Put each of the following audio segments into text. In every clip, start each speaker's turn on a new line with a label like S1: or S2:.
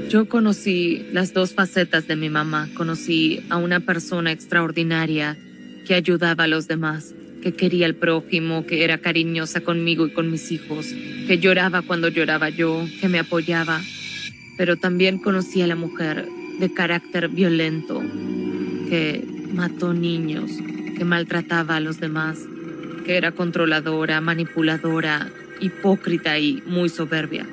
S1: Yo conocí las dos facetas de mi mamá. Conocí a una persona extraordinaria que ayudaba a los demás, que quería al prójimo, que era cariñosa conmigo y con mis hijos, que lloraba cuando lloraba yo, que me apoyaba. Pero también conocí a la mujer de carácter violento, que mató niños, que maltrataba a los demás, que era controladora, manipuladora, hipócrita y muy soberbia.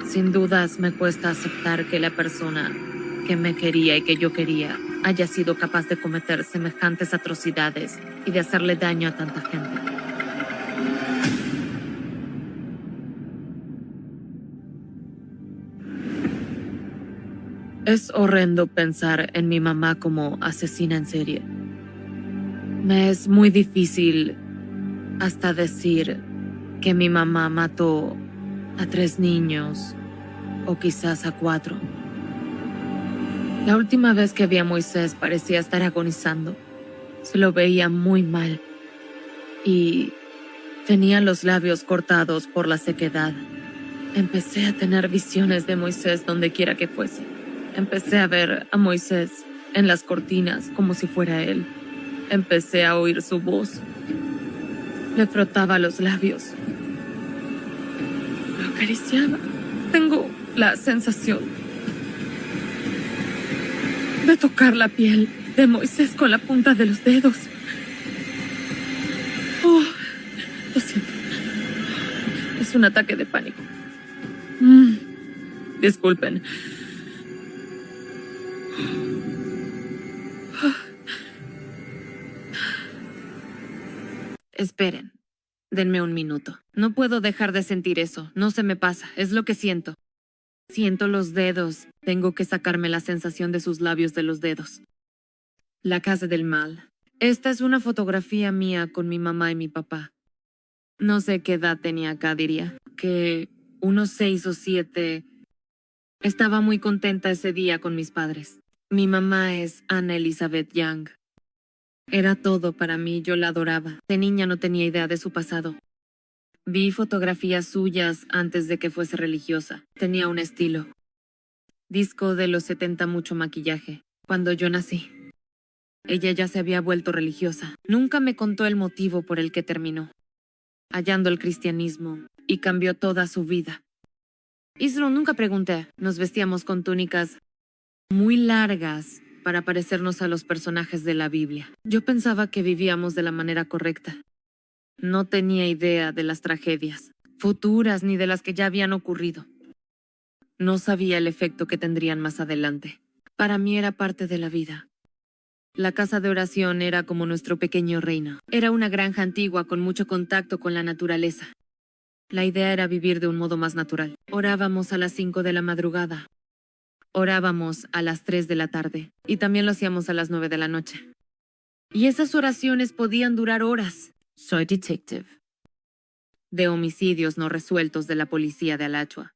S1: Sin dudas me cuesta aceptar que la persona que me quería y que yo quería haya sido capaz de cometer semejantes atrocidades y de hacerle daño a tanta gente. Es horrendo pensar en mi mamá como asesina en serie. Me es muy difícil hasta decir que mi mamá mató a 3 niños o quizás a 4. La última vez que vi a Moisés parecía estar agonizando. Se lo veía muy mal y tenía los labios cortados por la sequedad. Empecé a tener visiones de Moisés donde quiera que fuese. Empecé a ver a Moisés en las cortinas como si fuera él. Empecé a oír su voz. Le frotaba los labios. Lo acariciaba. Tengo la sensación de tocar la piel de Moisés con la punta de los dedos. Oh, lo siento. Es un ataque de pánico. Disculpen. Esperen. Denme un minuto. No puedo dejar de sentir eso. No se me pasa. Es lo que siento. Siento los dedos. Tengo que sacarme la sensación de sus labios de los dedos. La casa del mal. Esta es una fotografía mía con mi mamá y mi papá. No sé qué edad tenía acá, diría. Que unos 6 o 7. Estaba muy contenta ese día con mis padres. Mi mamá es Anna Elizabeth Young. Era todo para mí, yo la adoraba. De niña no tenía idea de su pasado. Vi fotografías suyas antes de que fuese religiosa. Tenía un estilo. Disco de los 70, mucho maquillaje. Cuando yo nací. Ella ya se había vuelto religiosa. Nunca me contó el motivo por el que terminó. Hallando el cristianismo. Y cambió toda su vida. Isro, nunca pregunté. Nos vestíamos con túnicas muy largas para parecernos a los personajes de la Biblia. Yo pensaba que vivíamos de la manera correcta. No tenía idea de las tragedias futuras ni de las que ya habían ocurrido. No sabía el efecto que tendrían más adelante. Para mí era parte de la vida. La casa de oración era como nuestro pequeño reino. Era una granja antigua con mucho contacto con la naturaleza. La idea era vivir de un modo más natural. Orábamos a las 5 de la madrugada. Orábamos a las 3 de la tarde. Y también lo hacíamos a las 9 de la noche. Y esas oraciones podían durar horas. Soy detective. De homicidios no resueltos de la policía de Alachua.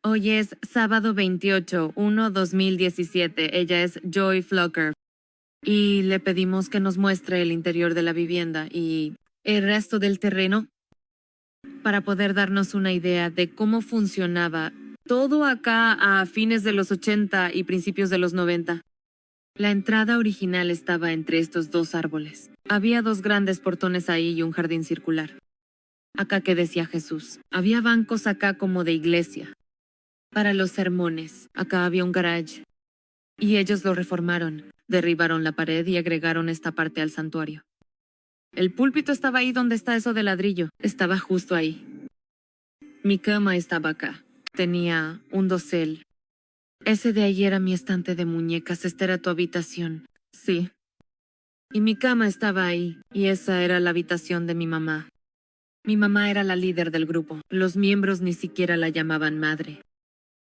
S1: Hoy es sábado 28/1/2017. Ella es Joy Flocker. Y le pedimos que nos muestre el interior de la vivienda y el resto del terreno para poder darnos una idea de cómo funcionaba todo acá a fines de los 80 y principios de los 90. La entrada original estaba entre estos 2 árboles. Había 2 grandes portones ahí y un jardín circular. Acá que decía Jesús. Había bancos acá como de iglesia. Para los sermones. Acá había un garage. Y ellos lo reformaron. Derribaron la pared y agregaron esta parte al santuario. El púlpito estaba ahí donde está eso de ladrillo. Estaba justo ahí. Mi cama estaba acá. Tenía un dosel. Ese de ahí era mi estante de muñecas. Esta era tu habitación. Sí. Y mi cama estaba ahí. Y esa era la habitación de mi mamá. Mi mamá era la líder del grupo. Los miembros ni siquiera la llamaban madre.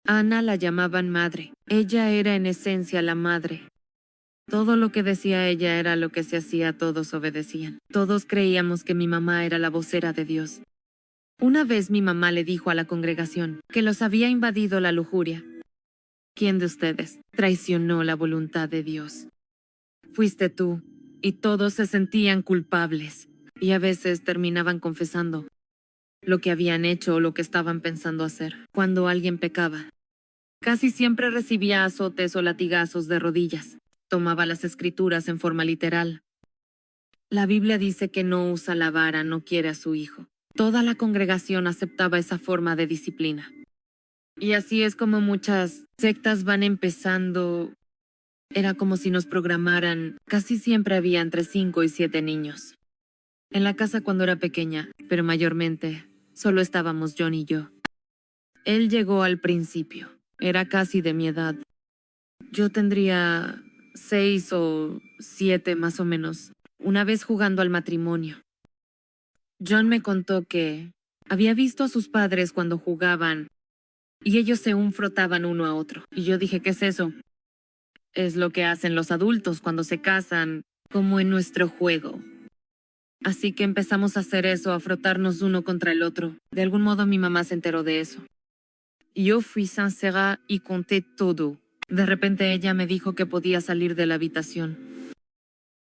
S1: Ana la llamaban madre. Ella era en esencia la madre. Todo lo que decía ella era lo que se hacía, todos obedecían. Todos creíamos que mi mamá era la vocera de Dios. Una vez mi mamá le dijo a la congregación que los había invadido la lujuria. ¿Quién de ustedes traicionó la voluntad de Dios? Fuiste tú, y todos se sentían culpables, y a veces terminaban confesando lo que habían hecho o lo que estaban pensando hacer. Cuando alguien pecaba, Casi siempre recibía azotes o latigazos de rodillas. Tomaba las escrituras en forma literal. La Biblia dice que no usa la vara, no quiere a su hijo. Toda la congregación aceptaba esa forma de disciplina. Y así es como muchas sectas van empezando. Era como si nos programaran. Casi siempre había entre 5 y 7 niños. En la casa cuando era pequeña, pero mayormente, solo estábamos John y yo. Él llegó al principio. Era casi de mi edad. Yo tendría 6 o 7 más o menos, una vez jugando al matrimonio. John me contó que había visto a sus padres cuando jugaban y ellos se frotaban uno a otro. Y yo dije, ¿qué es eso? Es lo que hacen los adultos cuando se casan, como en nuestro juego. Así que empezamos a hacer eso, a frotarnos uno contra el otro. De algún modo mi mamá se enteró de eso. Yo fui sincera y conté todo. De repente ella me dijo que podía salir de la habitación.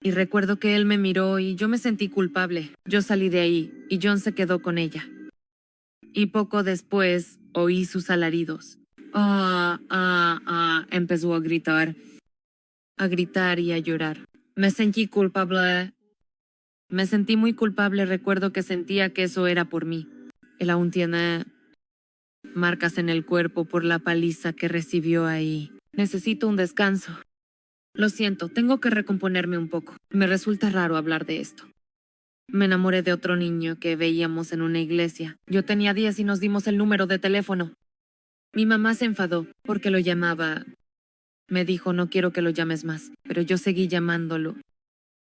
S1: Y recuerdo que él me miró y yo me sentí culpable. Yo salí de ahí y John se quedó con ella. Y poco después oí sus alaridos. Empezó a gritar y a llorar. Me sentí culpable. Me sentí muy culpable, recuerdo que sentía que eso era por mí. Él aún tiene marcas en el cuerpo por la paliza que recibió ahí. Necesito un descanso. Lo siento, tengo que recomponerme un poco. Me resulta raro hablar de esto. Me enamoré de otro niño que veíamos en una iglesia. Yo tenía 10 y nos dimos el número de teléfono. Mi mamá se enfadó porque lo llamaba. Me dijo, no quiero que lo llames más, pero yo seguí llamándolo.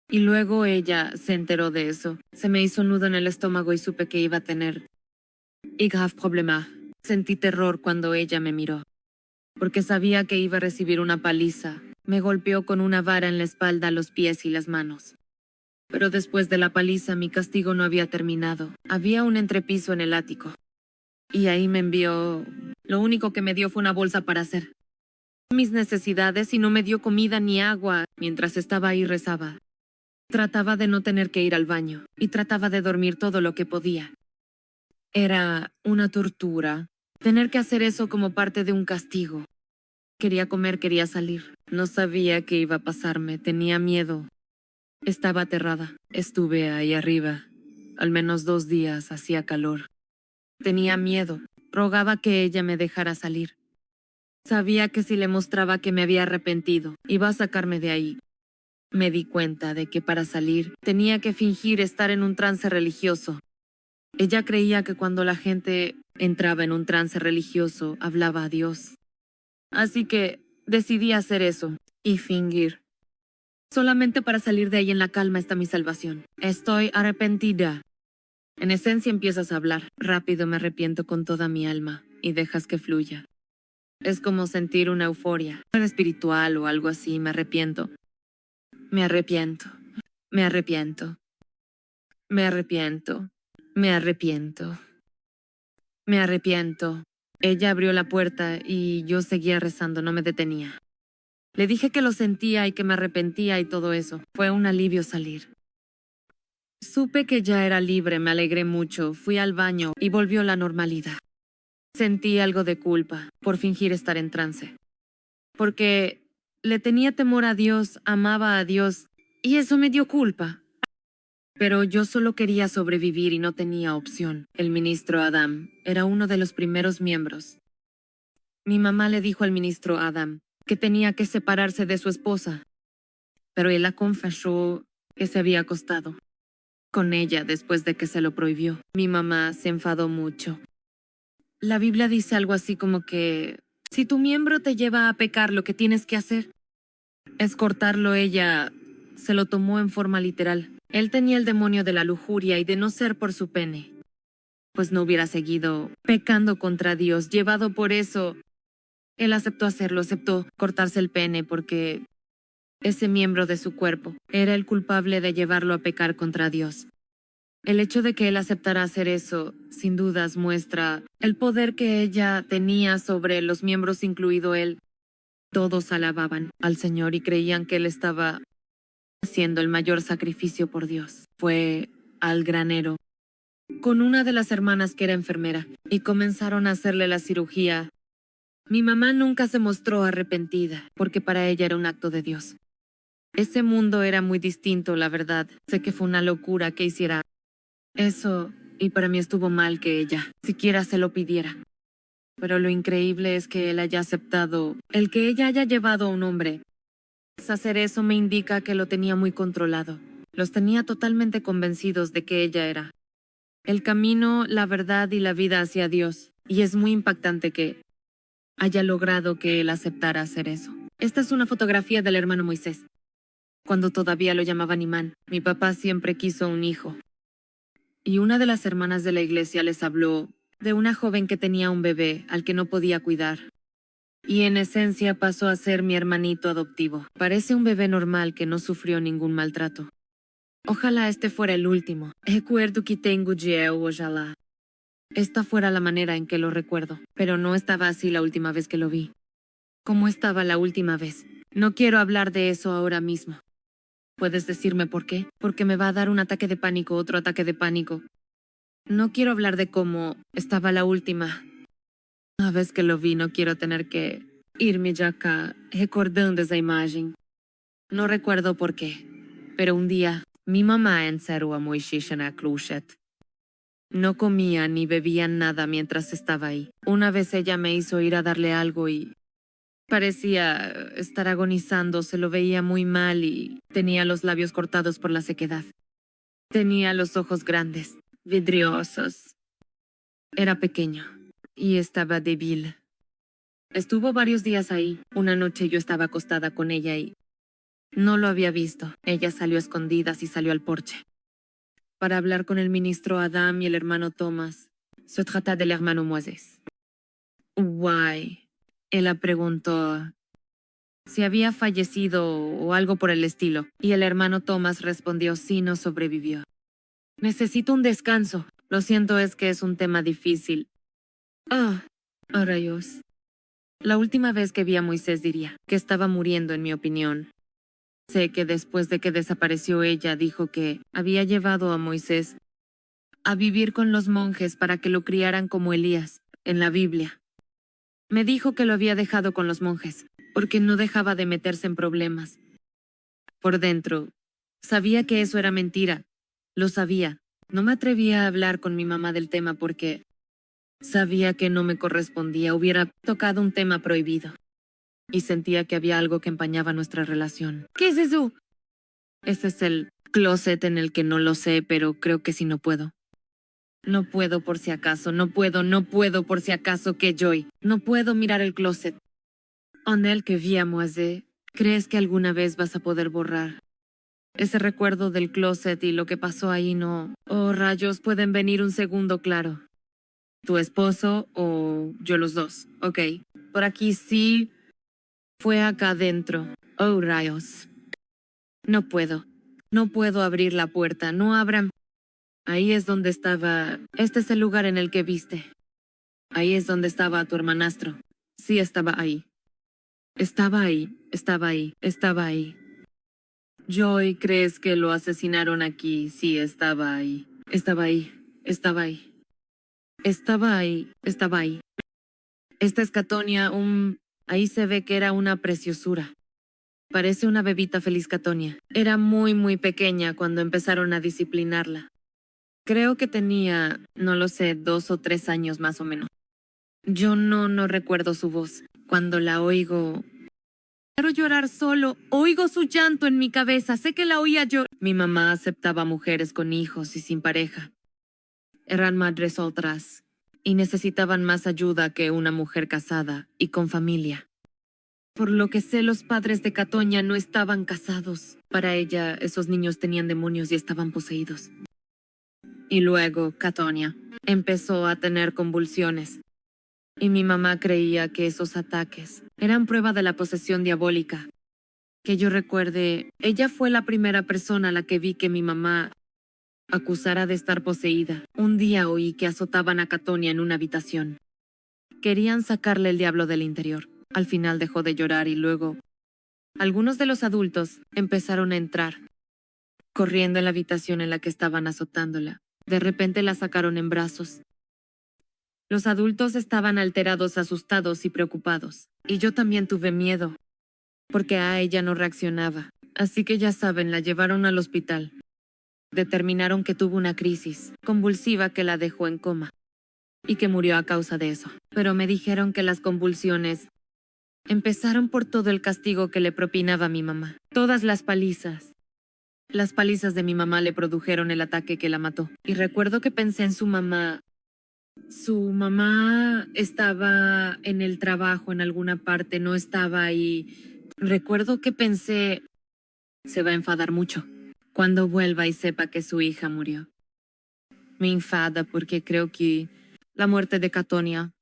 S1: Y luego ella se enteró de eso. Se me hizo un nudo en el estómago y supe que iba a tener un grave problema. Sentí terror cuando ella me miró, porque sabía que iba a recibir una paliza. Me golpeó con una vara en la espalda, los pies y las manos. Pero después de la paliza mi castigo no había terminado. Había un entrepiso en el ático. Y ahí me envió. Lo único que me dio fue una bolsa para hacer mis necesidades y no me dio comida ni agua. Mientras estaba ahí rezaba. Trataba de no tener que ir al baño y trataba de dormir todo lo que podía. Era una tortura. Tener que hacer eso como parte de un castigo. Quería comer, quería salir. No sabía qué iba a pasarme, tenía miedo. Estaba aterrada. Estuve ahí arriba. Al menos 2 días, hacía calor. Tenía miedo. Rogaba que ella me dejara salir. Sabía que si le mostraba que me había arrepentido, iba a sacarme de ahí. Me di cuenta de que para salir tenía que fingir estar en un trance religioso. Ella creía que cuando la gente entraba en un trance religioso, hablaba a Dios. Así que decidí hacer eso y fingir. Solamente para salir de ahí en la calma está mi salvación. Estoy arrepentida. En esencia empiezas a hablar. Rápido me arrepiento con toda mi alma y dejas que fluya. Es como sentir una euforia, espiritual o algo así. Me arrepiento. Me arrepiento. Me arrepiento. Me arrepiento. Me arrepiento. Me arrepiento. Ella abrió la puerta y yo seguía rezando, no me detenía. Le dije que lo sentía y que me arrepentía y todo eso. Fue un alivio salir. Supe que ya era libre, me alegré mucho, fui al baño y volvió la normalidad. Sentí algo de culpa por fingir estar en trance. Porque le tenía temor a Dios, amaba a Dios y eso me dio culpa. Pero yo solo quería sobrevivir y no tenía opción. El ministro Adam era uno de los primeros miembros. Mi mamá le dijo al ministro Adam que tenía que separarse de su esposa, pero él la confesó que se había acostado con ella después de que se lo prohibió. Mi mamá se enfadó mucho. La Biblia dice algo así como que si tu miembro te lleva a pecar, lo que tienes que hacer es cortarlo. Ella se lo tomó en forma literal. Él tenía el demonio de la lujuria y de no ser por su pene, pues no hubiera seguido pecando contra Dios. Llevado por eso, él aceptó hacerlo, aceptó cortarse el pene porque ese miembro de su cuerpo era el culpable de llevarlo a pecar contra Dios. El hecho de que él aceptara hacer eso, sin dudas, muestra el poder que ella tenía sobre los miembros, incluido él. Todos alababan al Señor y creían que él estaba haciendo el mayor sacrificio por Dios. Fue al granero con una de las hermanas que era enfermera y comenzaron a hacerle la cirugía Mi mamá nunca se mostró arrepentida, porque para ella era un acto de Dios. Ese mundo era muy distinto, la verdad. Sé que fue una locura que hiciera eso, y para mí estuvo mal que ella siquiera se lo pidiera. Pero lo increíble es que él haya aceptado, el que ella haya llevado a un hombre. Hacer eso me indica que lo tenía muy controlado. Los tenía totalmente convencidos de que ella era el camino, la verdad y la vida hacia Dios. Y es muy impactante que haya logrado que él aceptara hacer eso. Esta es una fotografía del hermano Moisés. Cuando todavía lo llamaban imán, mi papá siempre quiso un hijo. Y una de las hermanas de la iglesia les habló de una joven que tenía un bebé al que no podía cuidar. Y en esencia pasó a ser mi hermanito adoptivo. Parece un bebé normal que no sufrió ningún maltrato. Ojalá este fuera el último. Recuerdo que tengo eu, ojalá. Esta fuera la manera en que lo recuerdo, pero no estaba así la última vez que lo vi. ¿Cómo estaba la última vez? No quiero hablar de eso ahora mismo. ¿Puedes decirme por qué? Porque me va a dar un ataque de pánico, otro ataque de pánico. No quiero hablar de cómo estaba la última. Una vez que lo vi, no quiero tener que irme de acá recordando esa imagen. No recuerdo por qué, pero un día mi mamá encerró a Moisés en el closet. No comía ni bebía nada mientras estaba ahí. Una vez ella me hizo ir a darle algo y parecía estar agonizando, se lo veía muy mal y tenía los labios cortados por la sequedad. Tenía los ojos grandes, vidriosos. Era pequeño y estaba débil. Estuvo varios días ahí. Una noche yo estaba acostada con ella y no lo había visto. Ella salió a escondidas y salió al porche para hablar con el ministro Adam y el hermano Thomas. Se trata del hermano Moisés. Why? Ella preguntó si había fallecido o algo por el estilo, y el hermano Thomas respondió sí, no sobrevivió. Necesito un descanso. Lo siento, es que es un tema difícil. Rayos. La última vez que vi a Moisés diría que estaba muriendo, en mi opinión. Sé que después de que desapareció ella dijo que había llevado a Moisés a vivir con los monjes para que lo criaran como Elías, en la Biblia. Me dijo que lo había dejado con los monjes, porque no dejaba de meterse en problemas. Por dentro, sabía que eso era mentira. Lo sabía. No me atrevía a hablar con mi mamá del tema porque sabía que no me correspondía, hubiera tocado un tema prohibido. Y sentía que había algo que empañaba nuestra relación. ¿Qué es eso? Este es el closet en el que no lo sé, pero creo que sí no puedo. No puedo por si acaso, no puedo por si acaso que Joy. No puedo mirar el closet. En el que vi a Moisés, ¿crees que alguna vez vas a poder borrar ese recuerdo del closet y lo que pasó ahí? No. Oh, rayos, pueden venir un segundo, claro. ¿Tu esposo o yo, los dos? Ok. Por aquí sí. Fue acá adentro. Oh, rayos. No puedo. No puedo abrir la puerta. No abran. Ahí es donde estaba. Este es el lugar en el que viste. Ahí es donde estaba tu hermanastro. Sí, estaba ahí. Estaba ahí. Estaba ahí. Estaba ahí. Joy, ¿crees que lo asesinaron aquí? Sí, estaba ahí. Estaba ahí. Estaba ahí. Estaba ahí. Estaba ahí. Esta es Catonia, Ahí se ve que era una preciosura. Parece una bebita feliz, Catonia. Era muy, muy pequeña cuando empezaron a disciplinarla. Creo que tenía, no lo sé, 2 o 3 años más o menos. Yo no recuerdo su voz. Cuando la oigo, quiero llorar solo. Oigo su llanto en mi cabeza. Sé que la oía yo. Mi mamá aceptaba mujeres con hijos y sin pareja. Eran madres solteras y necesitaban más ayuda que una mujer casada y con familia. Por lo que sé, los padres de Catonia no estaban casados. Para ella, esos niños tenían demonios y estaban poseídos. Y luego, Catonia empezó a tener convulsiones. Y mi mamá creía que esos ataques eran prueba de la posesión diabólica. Que yo recuerde, ella fue la primera persona a la que vi que mi mamá acusara de estar poseída. Un día oí que azotaban a Catonia en una habitación. Querían sacarle el diablo del interior. Al final dejó de llorar y luego algunos de los adultos empezaron a entrar, corriendo en la habitación en la que estaban azotándola. De repente la sacaron en brazos. Los adultos estaban alterados, asustados y preocupados. Y yo también tuve miedo, porque a ella no reaccionaba. Así que ya saben, la llevaron al hospital. Determinaron que tuvo una crisis convulsiva que la dejó en coma y que murió a causa de eso. Pero me dijeron que las convulsiones empezaron por todo el castigo que le propinaba mi mamá. Todas las palizas. Las palizas de mi mamá le produjeron el ataque que la mató. Y recuerdo que pensé en su mamá. Su mamá estaba en el trabajo en alguna parte, no estaba ahí. Recuerdo que pensé, se va a enfadar mucho cuando vuelva y sepa que su hija murió. Me enfada porque creo que la muerte de Catonia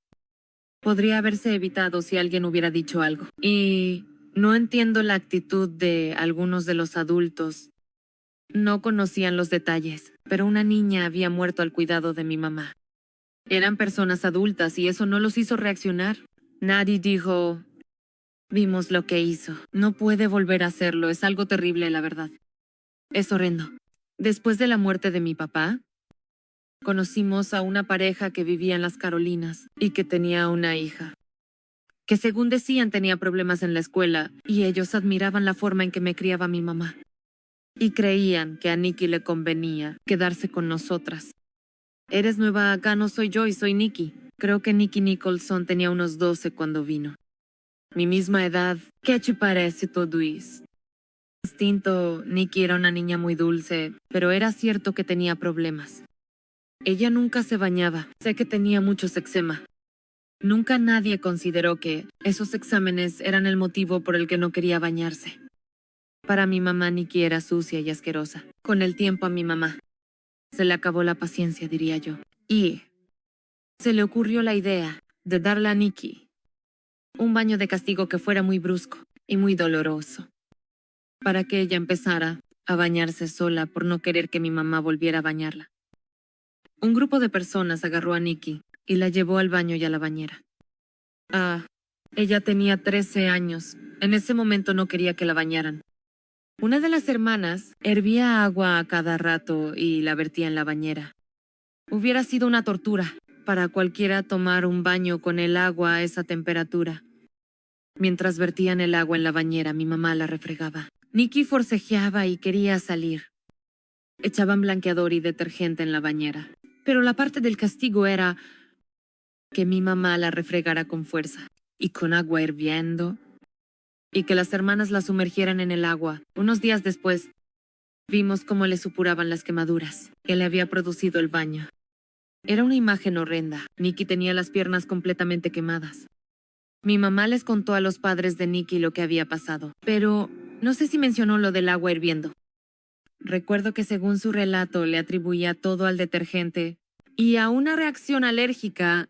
S1: podría haberse evitado si alguien hubiera dicho algo. Y no entiendo la actitud de algunos de los adultos. No conocían los detalles, pero una niña había muerto al cuidado de mi mamá. Eran personas adultas y eso no los hizo reaccionar. Nadie dijo, vimos lo que hizo. No puede volver a hacerlo, es algo terrible, la verdad. Es horrendo. Después de la muerte de mi papá, conocimos a una pareja que vivía en las Carolinas y que tenía una hija, que según decían tenía problemas en la escuela y ellos admiraban la forma en que me criaba mi mamá. Y creían que a Nikki le convenía quedarse con nosotras. Eres nueva acá, no soy yo y soy Nikki. Creo que Nikki Nicholson tenía unos 12 cuando vino. Mi misma edad. ¿Qué te parece todo eso? Distinto, Nikki era una niña muy dulce, pero era cierto que tenía problemas. Ella nunca se bañaba. Sé que tenía muchos eczema. Nunca nadie consideró que esos exámenes eran el motivo por el que no quería bañarse. Para mi mamá, Nikki era sucia y asquerosa. Con el tiempo a mi mamá se le acabó la paciencia, diría yo. Y se le ocurrió la idea de darle a Nikki un baño de castigo que fuera muy brusco y muy doloroso, para que ella empezara a bañarse sola por no querer que mi mamá volviera a bañarla. Un grupo de personas agarró a Nikki y la llevó al baño y a la bañera. Ella tenía 13 años. En ese momento no quería que la bañaran. Una de las hermanas hervía agua a cada rato y la vertía en la bañera. Hubiera sido una tortura para cualquiera tomar un baño con el agua a esa temperatura. Mientras vertían el agua en la bañera, mi mamá la refregaba. Nikki forcejeaba y quería salir. Echaban blanqueador y detergente en la bañera. Pero la parte del castigo era que mi mamá la refregara con fuerza y con agua hirviendo, y que las hermanas la sumergieran en el agua. Unos días después, vimos cómo le supuraban las quemaduras que le había producido el baño. Era una imagen horrenda. Nikki tenía las piernas completamente quemadas. Mi mamá les contó a los padres de Nikki lo que había pasado, pero no sé si mencionó lo del agua hirviendo. Recuerdo que según su relato le atribuía todo al detergente y a una reacción alérgica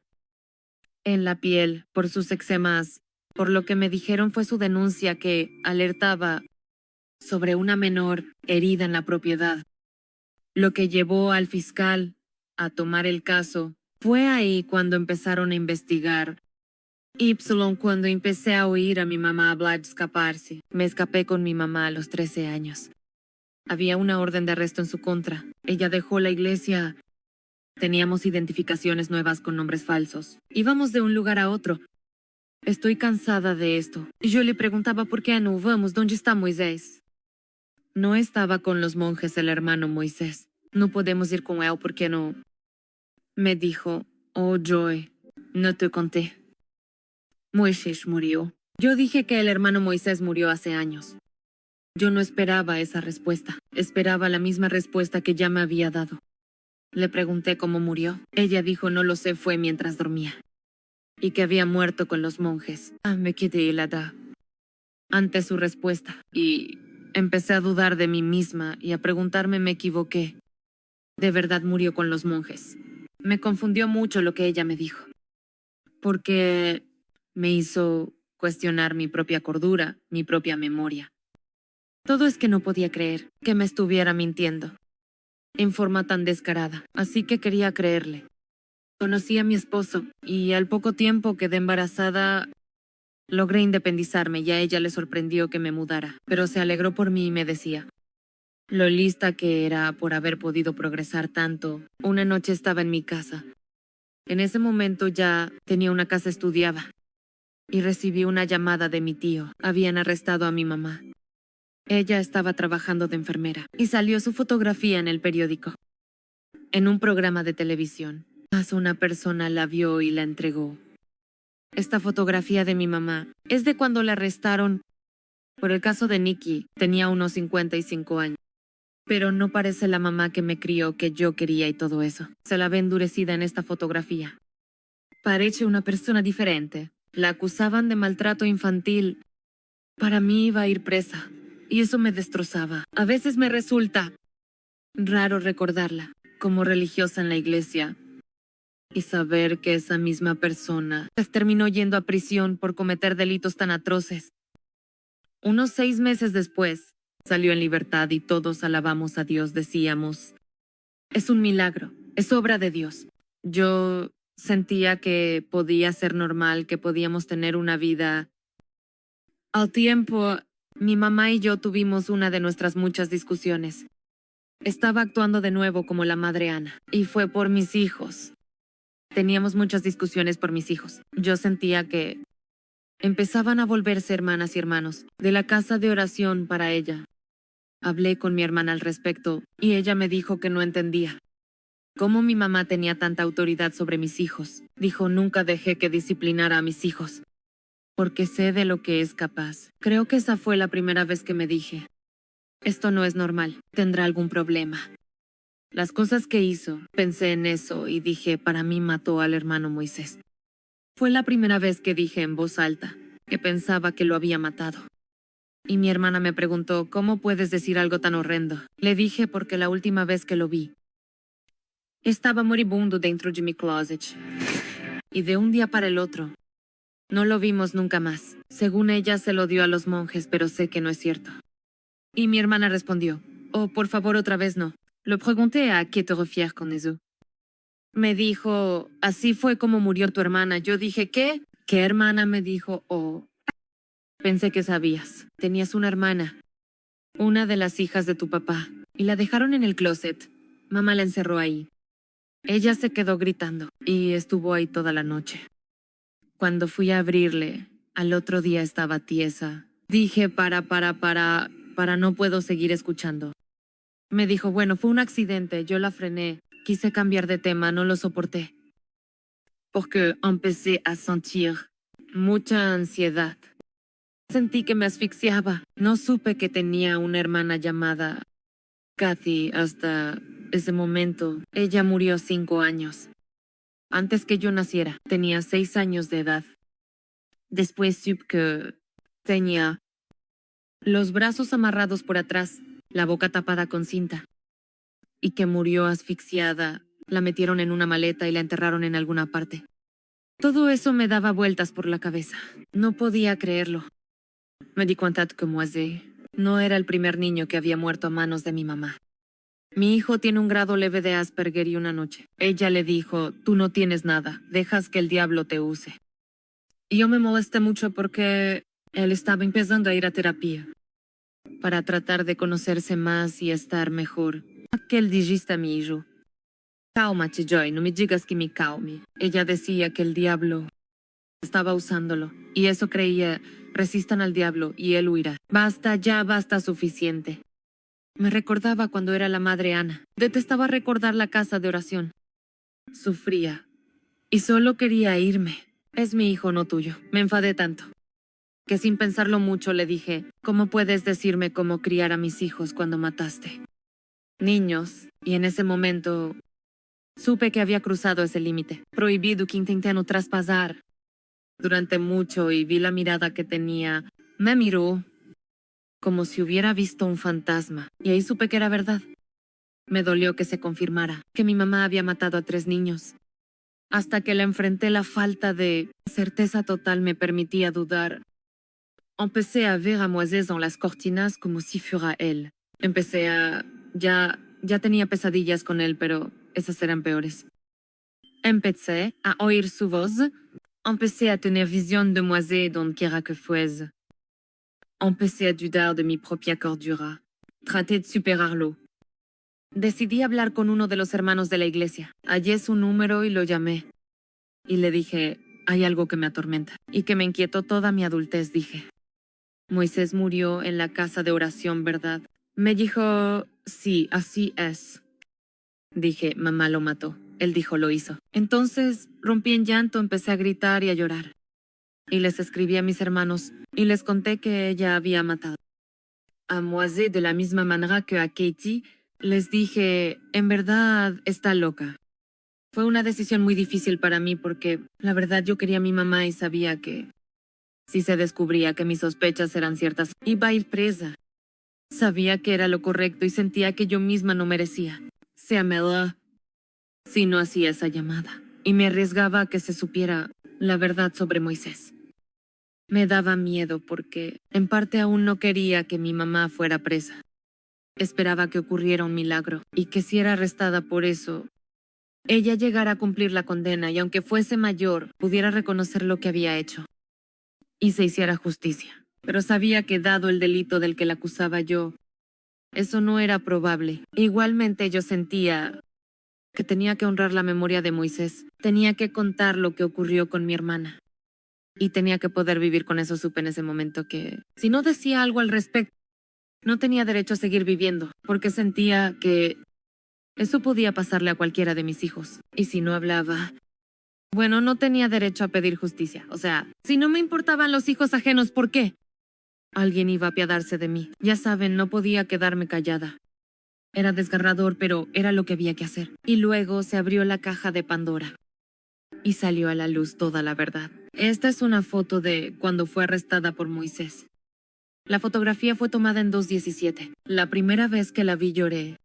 S1: en la piel por sus eczemas. Por lo que me dijeron fue su denuncia que alertaba sobre una menor herida en la propiedad. Lo que llevó al fiscal a tomar el caso. Fue ahí cuando empezaron a investigar. Cuando empecé a oír a mi mamá hablar de escaparse. Me escapé con mi mamá a los 13 años. Había una orden de arresto en su contra. Ella dejó la iglesia. Teníamos identificaciones nuevas con nombres falsos. Íbamos de un lugar a otro. Estoy cansada de esto. Yo le preguntaba por qué no vamos, ¿dónde está Moisés? No estaba con los monjes el hermano Moisés. No podemos ir con él porque no. Me dijo, oh Joy, no te conté. Moisés murió. Yo dije que el hermano Moisés murió hace años. Yo no esperaba esa respuesta. Esperaba la misma respuesta que ya me había dado. Le pregunté cómo murió. Ella dijo no lo sé, fue mientras dormía. Y que había muerto con los monjes. Me quedé helada ante su respuesta. Y empecé a dudar de mí misma y a preguntarme me equivoqué. De verdad murió con los monjes. Me confundió mucho lo que ella me dijo. Porque me hizo cuestionar mi propia cordura, mi propia memoria. Todo es que no podía creer que me estuviera mintiendo en forma tan descarada, así que quería creerle. Conocí a mi esposo y al poco tiempo quedé embarazada. Logré independizarme y a ella le sorprendió que me mudara, pero se alegró por mí y me decía lo lista que era por haber podido progresar tanto. Una noche estaba en mi casa En ese momento ya tenía una casa, estudiaba. Y recibí una llamada de mi tío. Habían arrestado a mi mamá. Ella estaba trabajando de enfermera y salió su fotografía en el periódico. En un programa de televisión. Más una persona la vio y la entregó. Esta fotografía de mi mamá es de cuando la arrestaron por el caso de Nikki. Tenía unos 55 años. Pero no parece la mamá que me crió, que yo quería y todo eso. Se la ve endurecida en esta fotografía. Parece una persona diferente. La acusaban de maltrato infantil. Para mí iba a ir presa. Y eso me destrozaba. A veces me resulta raro recordarla como religiosa en la iglesia y saber que esa misma persona terminó yendo a prisión por cometer delitos tan atroces. Unos 6 meses después, salió en libertad y todos alabamos a Dios, decíamos, es un milagro, es obra de Dios. Yo sentía que podía ser normal, que podíamos tener una vida. Al tiempo, mi mamá y yo tuvimos una de nuestras muchas discusiones. Estaba actuando de nuevo como la madre Ana, y fue por mis hijos. Teníamos muchas discusiones por mis hijos. Yo sentía que empezaban a volverse hermanas y hermanos, de la casa de oración para ella. Hablé con mi hermana al respecto, y ella me dijo que no entendía. ¿Cómo mi mamá tenía tanta autoridad sobre mis hijos? Dijo, nunca dejé que disciplinara a mis hijos, porque sé de lo que es capaz. Creo que esa fue la primera vez que me dije, esto no es normal, tendrá algún problema. Las cosas que hizo, pensé en eso y dije, para mí mató al hermano Moisés. Fue la primera vez que dije en voz alta que pensaba que lo había matado. Y mi hermana me preguntó, ¿cómo puedes decir algo tan horrendo? Le dije porque la última vez que lo vi, estaba moribundo dentro de mi closet. Y de un día para el otro, no lo vimos nunca más. Según ella se lo dio a los monjes, pero sé que no es cierto. Y mi hermana respondió, oh, por favor, otra vez no. Le pregunté a qué te refieres con eso. Me dijo, así fue como murió tu hermana. Yo dije, ¿qué? ¿Qué hermana? Me dijo, oh, pensé que sabías. Tenías una hermana, una de las hijas de tu papá, y la dejaron en el closet. Mamá la encerró ahí. Ella se quedó gritando y estuvo ahí toda la noche. Cuando fui a abrirle, al otro día estaba tiesa. Dije, para, no puedo seguir escuchando. Me dijo, bueno, fue un accidente, yo la frené. Quise cambiar de tema, no lo soporté. Porque empecé a sentir mucha ansiedad. Sentí que me asfixiaba. No supe que tenía una hermana llamada Kathy hasta ese momento. Ella murió 5 años. Antes que yo naciera, tenía 6 años de edad. Después supe que tenía los brazos amarrados por atrás, la boca tapada con cinta, y que murió asfixiada. La metieron en una maleta y la enterraron en alguna parte. Todo eso me daba vueltas por la cabeza. No podía creerlo. Me di cuenta que Moisés no era el primer niño que había muerto a manos de mi mamá. Mi hijo tiene un grado leve de Asperger y una noche ella le dijo, tú no tienes nada, dejas que el diablo te use. Y yo me molesté mucho porque él estaba empezando a ir a terapia para tratar de conocerse más y estar mejor. Aquel dijiste a mi hijo, cálmate, Joy, no me digas que me calme. Ella decía que el diablo estaba usándolo, y eso creía, resistan al diablo y él huirá. Basta, ya basta suficiente. Me recordaba cuando era la madre Ana. Detestaba recordar la casa de oración. Sufría. Y solo quería irme. Es mi hijo, no tuyo. Me enfadé tanto que sin pensarlo mucho le dije, ¿cómo puedes decirme cómo criar a mis hijos cuando mataste niños? Y en ese momento supe que había cruzado ese límite, prohibido que intenté no traspasar. Durante mucho y vi la mirada que tenía. Me miró como si hubiera visto un fantasma, y ahí supe que era verdad. Me dolió que se confirmara que mi mamá había matado a 3 niños. Hasta que la enfrenté, la falta de certeza total me permitía dudar. Empecé a ver a Moisés en las cortinas como si fuera él. Empecé a... Ya tenía pesadillas con él, pero esas eran peores. Empecé a oír su voz. Empecé a tener visión de Moisés donde quiera que fuese. Empecé a dudar de mi propia cordura. Traté de superarlo. Decidí hablar con uno de los hermanos de la iglesia. Hallé su número y lo llamé. y le dije, hay algo que me atormenta y que me inquietó toda mi adultez, dije. Moisés murió en la casa de oración, ¿verdad? Me dijo, sí, así es. Dije, mamá lo mató. Él dijo, lo hizo. Entonces rompí en llanto, empecé a gritar y a llorar. Y les escribí a mis hermanos y les conté que ella había matado a Moisés de la misma manera que a Katie. Les dije, en verdad está loca. Fue una decisión muy difícil para mí porque la verdad yo quería a mi mamá y sabía que si se descubría que mis sospechas eran ciertas, iba a ir presa. Sabía que era lo correcto y sentía que yo misma no merecía. Se amaba si no hacía esa llamada. Y me arriesgaba a que se supiera la verdad sobre Moisés. Me daba miedo porque, en parte, aún no quería que mi mamá fuera presa. Esperaba que ocurriera un milagro y que si era arrestada por eso, ella llegara a cumplir la condena y aunque fuese mayor, pudiera reconocer lo que había hecho y se hiciera justicia. Pero sabía que dado el delito del que la acusaba yo, eso no era probable. Igualmente yo sentía que tenía que honrar la memoria de Moisés. Tenía que contar lo que ocurrió con mi hermana. Y tenía que poder vivir con eso. Supe en ese momento que, si no decía algo al respecto, no tenía derecho a seguir viviendo, porque sentía que eso podía pasarle a cualquiera de mis hijos. Y si no hablaba, bueno, no tenía derecho a pedir justicia. O sea, si no me importaban los hijos ajenos, ¿por qué? Alguien iba a apiadarse de mí. Ya saben, no podía quedarme callada. Era desgarrador, pero era lo que había que hacer. Y luego se abrió la caja de Pandora. Y salió a la luz toda la verdad. Esta es una foto de cuando fue arrestada por Moisés. La fotografía fue tomada en 2017. La primera vez que la vi lloré.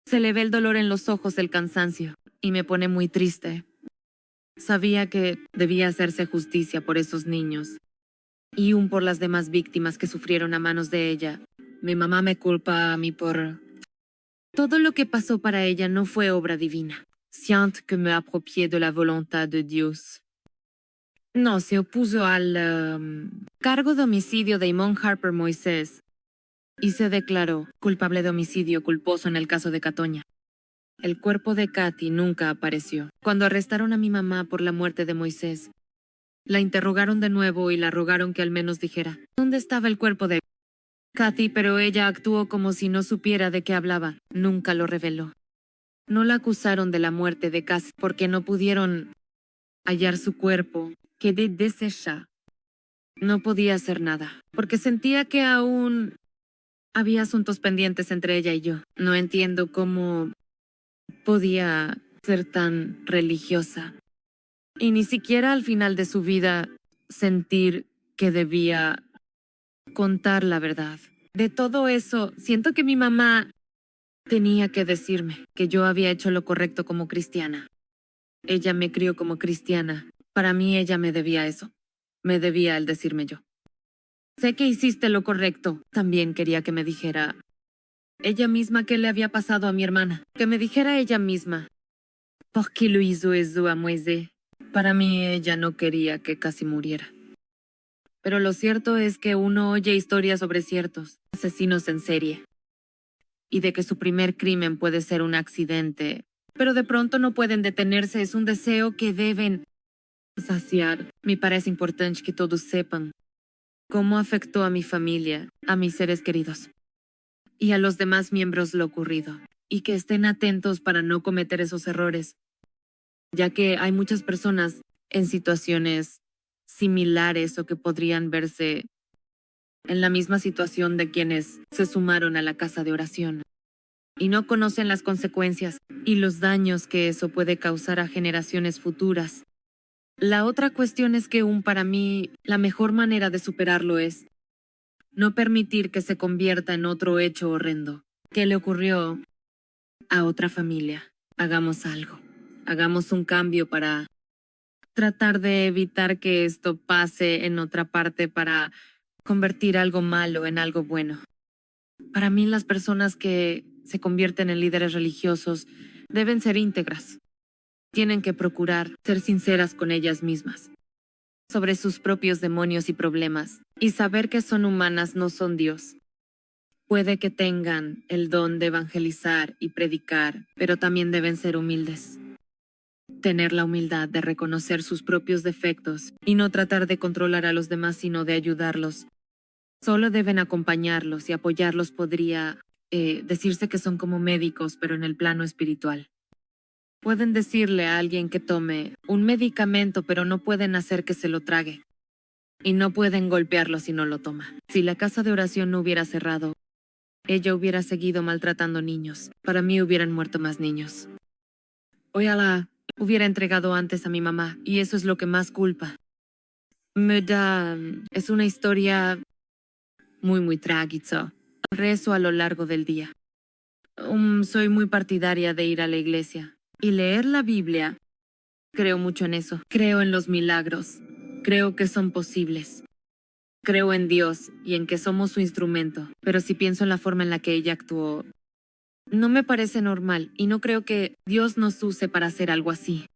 S1: Se le ve el dolor en los ojos, el cansancio, y me pone muy triste. Sabía que debía hacerse justicia por esos niños, y aún por las demás víctimas que sufrieron a manos de ella. Mi mamá me culpa a mí por... Todo lo que pasó para ella no fue obra divina. Siento que me apropié de la voluntad de Dios. No, se opuso al cargo de homicidio de Imon Harper Moisés y se declaró culpable de homicidio culposo en el caso de Catoña. El cuerpo de Katy nunca apareció. Cuando arrestaron a mi mamá por la muerte de Moisés, la interrogaron de nuevo y la rogaron que al menos dijera dónde estaba el cuerpo de Katy, pero ella actuó como si no supiera de qué hablaba. Nunca lo reveló. No la acusaron de la muerte de Cass porque no pudieron hallar su cuerpo. Quedé deshecha. No podía hacer nada, porque sentía que aún había asuntos pendientes entre ella y yo. No entiendo cómo podía ser tan religiosa. Y ni siquiera al final de su vida sentir que debía contar la verdad. De todo eso, siento que mi mamá tenía que decirme que yo había hecho lo correcto como cristiana. Ella me crió como cristiana. Para mí ella me debía eso. Me debía el decirme yo. Sé que hiciste lo correcto. También quería que me dijera ella misma qué le había pasado a mi hermana. Que me dijera ella misma. ¿Por qué lo hizo eso a Moisés? Para mí ella no quería que casi muriera. Pero lo cierto es que uno oye historias sobre ciertos asesinos en serie. Y de que su primer crimen puede ser un accidente. Pero de pronto no pueden detenerse. Es un deseo que deben saciar. Me parece importante que todos sepan cómo afectó a mi familia, a mis seres queridos y a los demás miembros lo ocurrido, y que estén atentos para no cometer esos errores, ya que hay muchas personas en situaciones similares o que podrían verse en la misma situación de quienes se sumaron a la casa de oración y no conocen las consecuencias y los daños que eso puede causar a generaciones futuras. La otra cuestión es que para mí la mejor manera de superarlo es no permitir que se convierta en otro hecho horrendo. ¿Qué le ocurrió a otra familia? Hagamos algo. Hagamos un cambio para tratar de evitar que esto pase en otra parte, para convertir algo malo en algo bueno. Para mí las personas que se convierten en líderes religiosos deben ser íntegras. Tienen que procurar ser sinceras con ellas mismas sobre sus propios demonios y problemas, y saber que son humanas, no son Dios. Puede que tengan el don de evangelizar y predicar, pero también deben ser humildes. Tener la humildad de reconocer sus propios defectos y no tratar de controlar a los demás, sino de ayudarlos. Solo deben acompañarlos y apoyarlos. Podría decirse que son como médicos, pero en el plano espiritual. Pueden decirle a alguien que tome un medicamento, pero no pueden hacer que se lo trague. Y no pueden golpearlo si no lo toma. Si la casa de oración no hubiera cerrado, ella hubiera seguido maltratando niños. Para mí hubieran muerto más niños. Ojalá hubiera entregado antes a mi mamá, y eso es lo que más culpa me da. Es una historia muy trágica. Rezo a lo largo del día. Soy muy partidaria de ir a la iglesia y leer la Biblia. Creo mucho en eso. Creo en los milagros. Creo que son posibles. Creo en Dios y en que somos su instrumento. Pero si pienso en la forma en la que ella actuó, no me parece normal y no creo que Dios nos use para hacer algo así.